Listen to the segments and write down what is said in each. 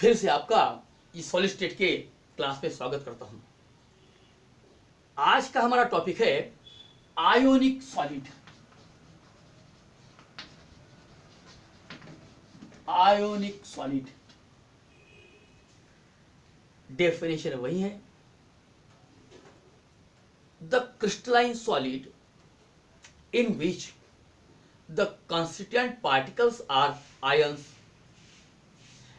फिर से आपका इस सॉलिड स्टेट के क्लास में स्वागत करता हूं। आज का हमारा टॉपिक है ionic solid. Ionic solid definition वही है, the crystalline solid in which the constituent particles are ions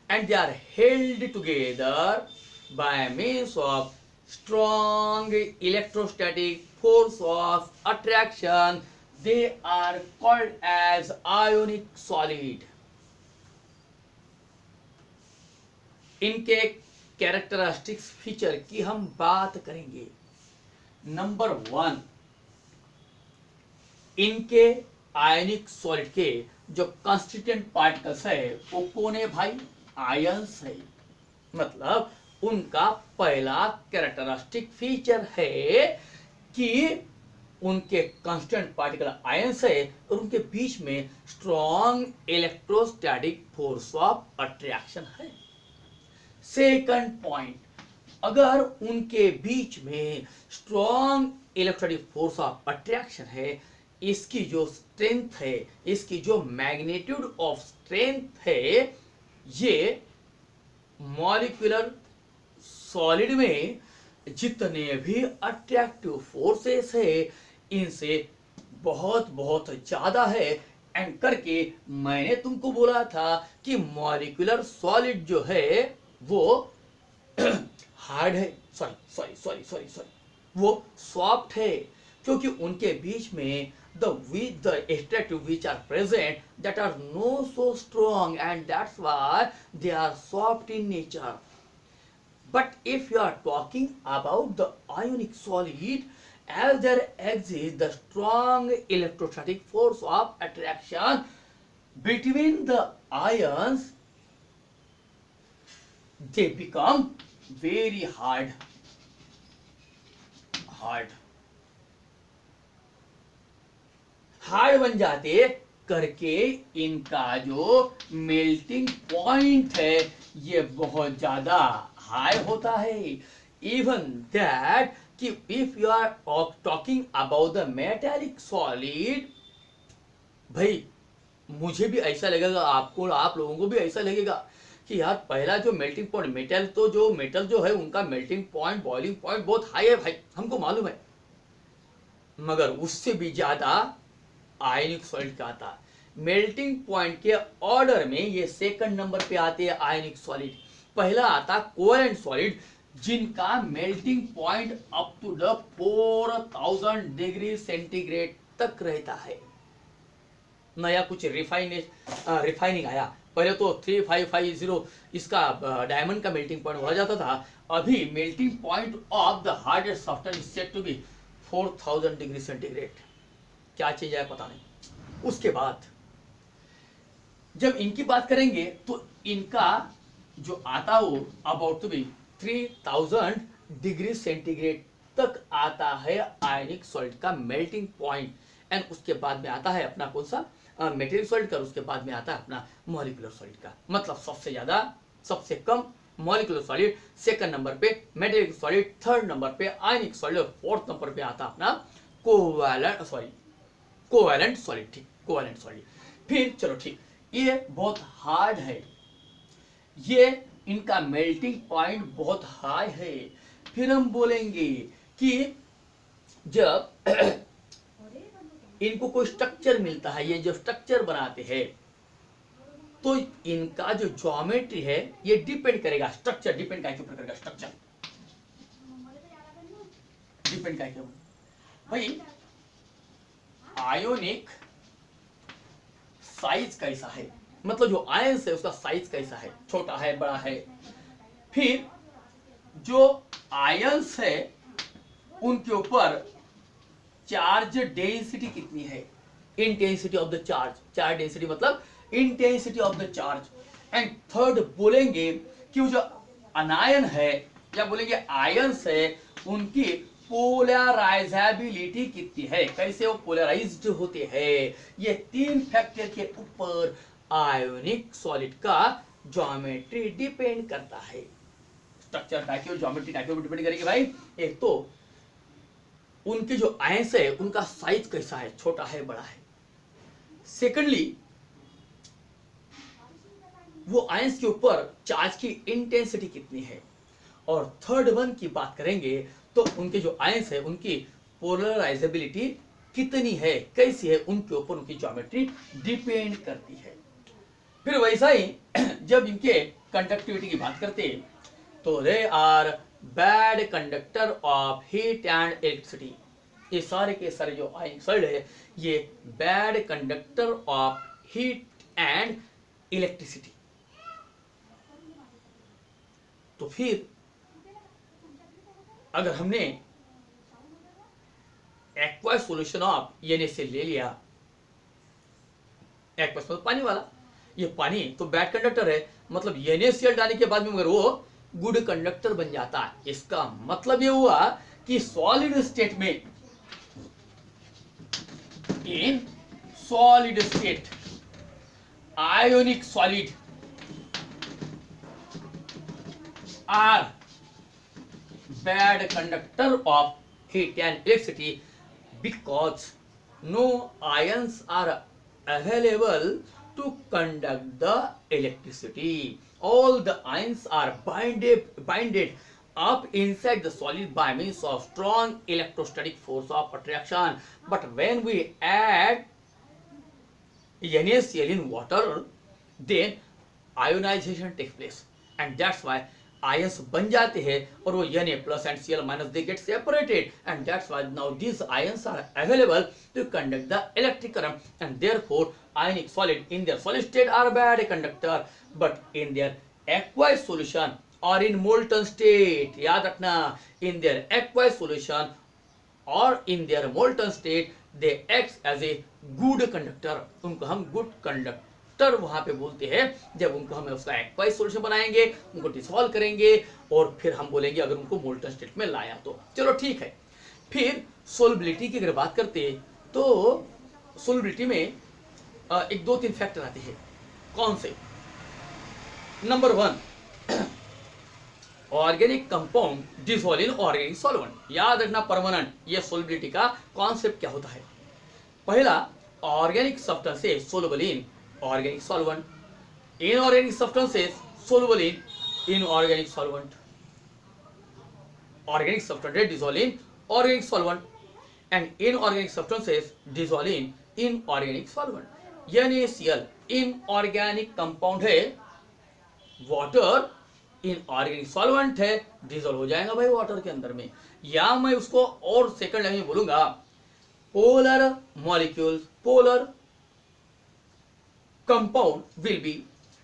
and they are held together by means of strong electrostatic force of attraction. They are called as ionic solid. इनके characteristics feature की हम बात करेंगे। Number 1, इनके आयनिक solid के जो constituent particles है वो कौन है भाई? आयंस है। मतलब उनका पहला कैरेक्टरिस्टिक फीचर है कि उनके कंस्टिट्यूएंट पार्टिकल आयंस है और उनके बीच में strong electrostatic force of attraction है। सेकंड पॉइंट, अगर उनके बीच में strong electrostatic force of attraction है, इसकी जो स्ट्रेंथ है, इसकी जो मैग्नीट्यूड ऑफ स्ट्रेंथ है, ये मॉलिक्यूलर सॉलिड में जितने भी अट्रैक्टिव फोर्सेस है इनसे बहुत बहुत ज्यादा है। एंड करके मैंने तुमको बोला था कि मॉलिक्यूलर सॉलिड जो है वो हार्ड है, सॉरी वो सॉफ्ट है, क्योंकि उनके बीच में the attractive which are present that are not so strong, and that's why they are soft in nature. But if you are talking about the ionic solid, as there exists the strong electrostatic force of attraction between the ions, they become very hard. Hard बन जाते करके इनका जो melting point है ये बहुत ज्यादा high होता है। इवन दैट कि if you are talking about the metallic solid, भाई मुझे भी ऐसा लगेगा, आपको, आप लोगों को भी ऐसा लगेगा कि यार पहला जो मेल्टिंग पॉइंट मेटल जो है उनका मेल्टिंग पॉइंट, बॉइलिंग पॉइंट बहुत हाई है भाई, हमको मालूम है। मगर उससे भी ज्यादा आयनिक सॉलिड का आता है। मेल्टिंग पॉइंट के ऑर्डर में ये सेकंड नंबर पे आते हैं आयनिक सॉलिड। पहला आता कोवेलेंट सॉलिड, जिनका melting point up to the 4000 degree centigrade तक रहता है। नया कुछ रिफाइनिंग आया, पहले तो 3550 इसका डायमंड का मेल्टिंग पॉइंट हो जाता था, अभी melting point of the hardest substance is said to be 4000 degree centigrade. क्या चीज है पता नहीं। उसके बाद जब इनकी बात करेंगे तो इनका जो आता हो about to be 3000 degree centigrade तक आता है आयनिक सॉलिड का मेल्टिंग पॉइंट। एंड उसके बाद में आता है अपना कौन सा मेटेरियल सॉलिड का, उसके बाद में आता है अपना मॉलिक्यूलर सॉलिड का। मतलब सबसे ज्यादा, सबसे कम मॉलिक्यूलर सॉलिड, सेकंड नंबर पे मेटेरियल सॉलिड, थर्ड नंबर पे आयनिक सॉलिड और फोर्थ नंबर पे आता अपना कोवेलेंट सॉलिड। ठीक, कोवेलेंट सॉलिड। फिर चलो ठीक, ये बहुत हार्ड है, ये इनका मेल्टिंग पॉइंट बहुत हाई है। फिर हम बोलेंगे कि जब इनको कोई स्ट्रक्चर मिलता है, ये जो स्ट्रक्चर बनाते हैं, तो इनका जो ज्योमेट्री है ये डिपेंड करेगा, स्ट्रक्चर डिपेंड क्या करेगा, स्ट्रक्चर डिपेंड क्या भाई आयोनिक साइज कैसा है, मतलब जो आयंस है उसका साइज कैसा है, छोटा है, बड़ा है। फिर जो आयंस है उनके ऊपर चार्ज डेंसिटी कितनी है, intensity of the charge, charge density मतलब intensity of the charge. And third बोलेंगे कि जो अनायन है या बोलेंगे आयंस है उनकी पोलराइजेबिलिटी कितनी है, कैसे वो पोलराइज्ड होते हैं। ये तीन फैक्टर के ऊपर आयोनिक सॉलिड का ज्योमेट्री डिपेंड करता है। स्ट्रक्चर टाइप की और ज्योमेट्री टाइप पे डिपेंड करेगी भाई। एक तो उनके जो आयंस है उनका साइज कैसा है, छोटा है बड़ा है। सेकेंडली वो आयंस के ऊपर चार्ज की इंटेंसिटी कितनी है। और थर्ड वन की बात करेंगे तो उनके जो आयंस है उनकी पोलराइजेबिलिटी कितनी है, कैसी है, उनके ऊपर उनकी ज्योमेट्री डिपेंड करती है। फिर वैसा ही जब इनके कंडक्टिविटी की बात करते हैं तो they are bad conductor of heat and electricity. ये सारे के सारे जो आयंस है ये bad conductor of heat and electricity. तो फिर अगर हमने एक्वायस सॉल्यूशन ऑफ NaCl ले लिया, एक्वायस मतलब पानी वाला, ये पानी तो बैड कंडक्टर है, मतलब NaCl डालने के बाद में मगर वो गुड कंडक्टर बन जाता है। इसका मतलब ये हुआ कि सॉलिड स्टेट में, in solid state ionic solid are bad conductor of heat and electricity because no ions are available to conduct the electricity. All the ions are binded up inside the solid by means of strong electrostatic force of attraction. But when we add NaCl in water, then ionization takes place, and that's why ions बन जाते हैं और वो Na plus and Cl minus they get separated, and that's why now these ions are available to conduct the electric current, and therefore ionic solid in their solid state are bad conductor, but in their aqueous solution or in molten state, याद रखना, in their aqueous solution or in their molten state they act as a good conductor. उनको हम good conductor वहां पे बोलते हैं जब उनको हम उसका एक्वाइस सॉल्यूशन बनाएंगे, उनको डिसॉल्व करेंगे और फिर हम बोलेंगे अगर उनको मोल्टन स्टेट में लाया तो। चलो ठीक है। फिर सोलबिलिटी की अगर बात करते हैं तो सोलबिलिटी में एक दो तीन फैक्टर आते हैं। कौन से? Number 1, organic compound dissolve in organic solvent. याद रखना परमानेंट, ये सोलबिलिटी का कॉन्सेप्ट क्या होता है। पहला, organic substances soluble in organic solvent, inorganic substances soluble in inorganic solvent, organic substances dissolve in organic solvent, and inorganic substances dissolve in inorganic solvent. NaCl inorganic compound है, water inorganic solvent है, dissolve हो जाएगा भाई water के अंदर में। या मैं उसको और सेकंड लैंग्वेज में बोलूंगा, polar molecules, polar compound will be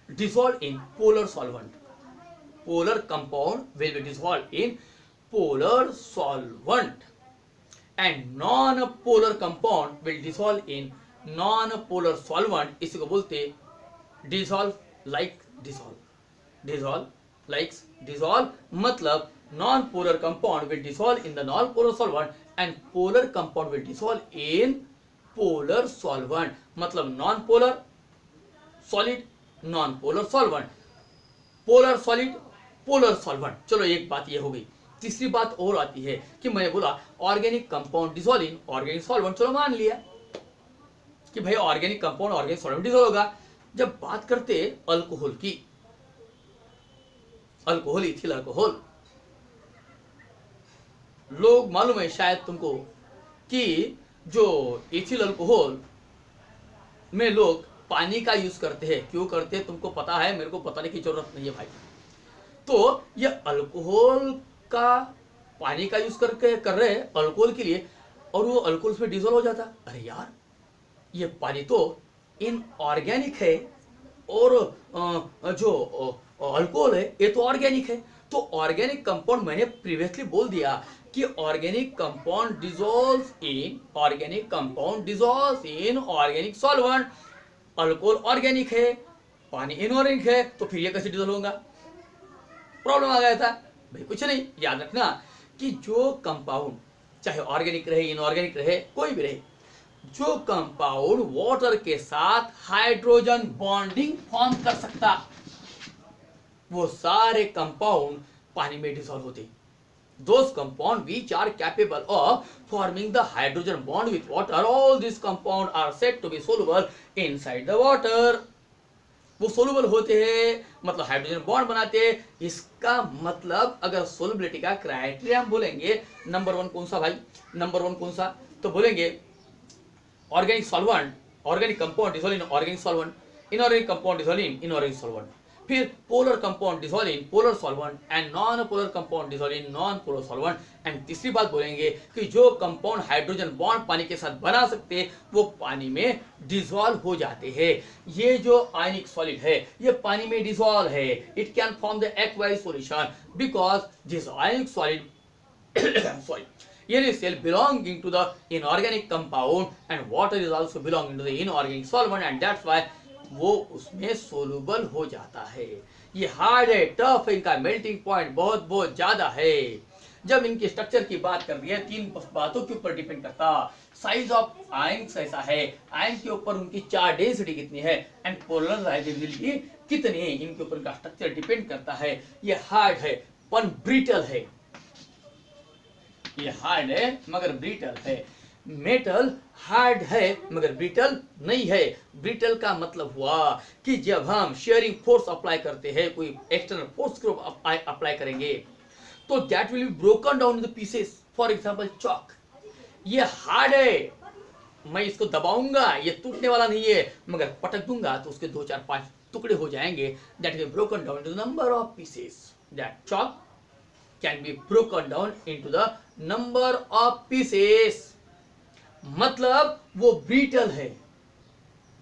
dissolved in polar solvent. Polar compound will be dissolved in polar solvent, and non-polar compound will dissolve in non-polar solvent. इसी को बोलते dissolve like dissolve, dissolve like dissolve, मतलब non-polar compound will dissolve in the non-polar solvent and polar compound will dissolve in polar solvent, मतलब non-polar solid, non polar solvent, polar solid, polar solvent. चलो एक बात ये हो गई। तीसरी बात और आती है कि मैंने बोला organic compound dissolve in organic solvent. चलो मान लिया कि भाई organic compound organic solvent dissolve होगा। जब बात करते अल्कोहल की, अल्कोहल, इथिल अल्कोहल, लोग मालूम है शायद तुमको कि जो इथिल अल्कोहल में लोग पानी का यूज करते हैं। क्यों करते हैं तुमको पता है, मेरे को बताने की जरूरत नहीं है भाई। तो ये अल्कोहल का पानी का यूज करके कर रहे हैं अल्कोहल के लिए, और वो अल्कोहल में डिसॉल्व हो जाता। अरे यार, ये पानी तो इनऑर्गेनिक है और जो अल्कोहल है ये तो ऑर्गेनिक है। तो ऑर्गेनिक कंपाउंड मैंने प्रीवियसली बोल दिया कि ऑर्गेनिक कंपाउंड डिसॉल्व्स इन, ऑर्गेनिक कंपाउंड डिसॉल्व्स इन ऑर्गेनिक सॉल्वेंट। अल्कोहल ऑर्गेनिक है, पानी इनऑर्गेनिक है, तो फिर ये कैसे डिसॉल्व होगा? प्रॉब्लम आ गया था भाई। कुछ नहीं, याद रखना कि जो कंपाउंड चाहे ऑर्गेनिक रहे, इनऑर्गेनिक रहे, कोई भी रहे, जो कंपाउंड वाटर के साथ हाइड्रोजन बॉन्डिंग फॉर्म कर सकता, वो सारे कंपाउंड पानी में डिसॉल्व होते। Those compounds which are capable of forming the hydrogen bond with water, all these compounds are said to be soluble inside the water. वो सोलुबल होते हैं, मतलब हाइड्रोजन बॉन्ड बनाते हैं। इसका मतलब अगर सोलबिलिटी का क्राइटेरिया हम बोलेंगे, नंबर वन कौन सा भाई, नंबर वन कौन सा, तो बोलेंगे organic solvent, organic compound dissolve in organic solvent, inorganic compound dissolve in inorganic solvent, फिर polar compound dissolve in polar solvent and non polar compound dissolve in non polar solvent. And तीसरी बात बोलेंगे कि जो कंपाउंड हाइड्रोजन बॉन्ड पानी के साथ बना सकते हैं वो पानी में डिसॉल्व हो जाते हैं। ये जो आयनिक सॉलिड है ये पानी में डिसॉल्व है, it can form the aqueous solution because this ionic solid sorry, NaCl belonging to the inorganic compound and water is also belonging to the inorganic solvent and that's why वो उसमें soluble हो जाता है। ये hard है, tough है, इनका melting point बहुत बहुत ज्यादा है। जब इनके स्ट्रक्चर की बात कर रही है, तीन बातों के ऊपर डिपेंड करता, साइज ऑफ आयन कैसा है, आयन के ऊपर उनकी चार्ज डेंसिटी कितनी है एंड पोलराइजेबिलिटी कितनी है, इनके ऊपर का स्ट्रक्चर डिपेंड करता है। ये हार्ड है पर ब्रिटल है, ये हार्ड है मगर ब्रिटल है। मेटल हार्ड है मगर ब्रिटल नहीं है। ब्रिटल का मतलब हुआ कि जब हम शेयरिंग फोर्स अप्लाई करते हैं, कोई एक्सटर्नल फोर्स को अप्लाई करेंगे तो that will be broken down in the pieces. For example chalk, ये हार्ड है, मैं इसको दबाऊंगा ये टूटने वाला नहीं है, मगर पटक दूंगा तो उसके 2 4 5 टुकड़े हो जाएंगे। That will broken down into the number of pieces. That chalk can be broken down into the number of pieces। मतलब वो ब्रिटल है।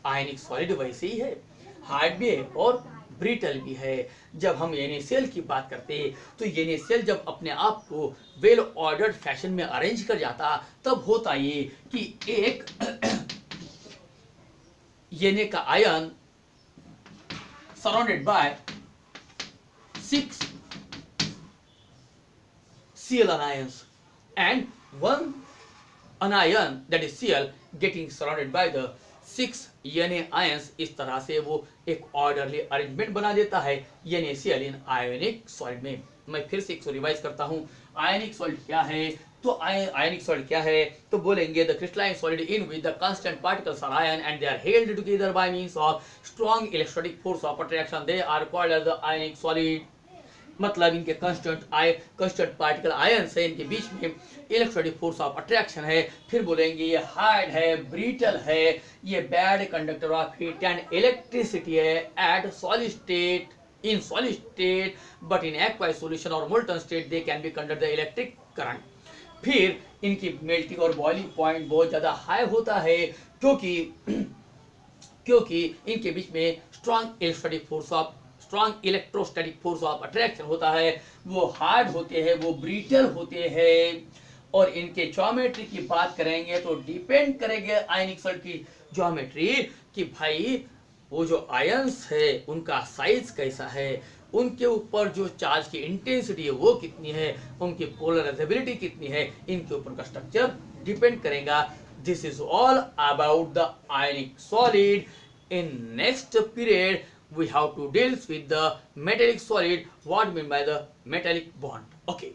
आयनिक सॉलिड वैसे ही है, हार्ड भी है और ब्रिटल भी है। जब हम NaCl की बात करते हैं तो NaCl जब अपने आप को वेल ऑर्डर्ड फैशन में अरेंज कर जाता तब होता ये कि एक Na का ion surrounded by 6 Cl anions and one anion that is Cl getting surrounded by the 6 Na ions। इस तरह से वो एक ऑर्डरली अरेंजमेंट बना देता है NaCl इन आयोनिक सॉलिड में। मैं फिर से एक रिवाइज करता हूँ, आयनिक सॉलिड क्या है, तो आयनिक सॉलिड क्या है, तो बोलेंगे the crystalline solid in which the constant particles are ion and they are held together by means of strong electrostatic force of attraction, they are called as the ionic solid. मतलब इनके constant particle ion है, इनके बीच में electrostatic force of attraction है। फिर बोलेंगे ये hard है, ब्रिटल है, ये bad conductor of heat and electricity है at solid state, in solid state but in aqueous solution और molten state they can be conduct the electric current. फिर इनकी मेल्टिंग और बॉइलिंग पॉइंट बहुत ज्यादा हाई होता है क्योंकि इनके बीच में strong electrostatic force of attraction होता है। वो हार्ड होते हैं, वो ब्रिटल होते हैं। और इनके ज्योमेट्री की बात करेंगे तो डिपेंड करेंगे आयनिक सॉलिड की ज्योमेट्री कि भाई वो जो आयंस है उनका साइज कैसा है, उनके ऊपर जो चार्ज की इंटेंसिटी है वो कितनी है, उनकी पोलराइजेबिलिटी कितनी है, इनके ऊपर का स्ट्रक्चर डिपेंड करेगा। This is all about the ionic solid. In next period we have to deal with the metallic solid, what mean by the metallic bond. Okay.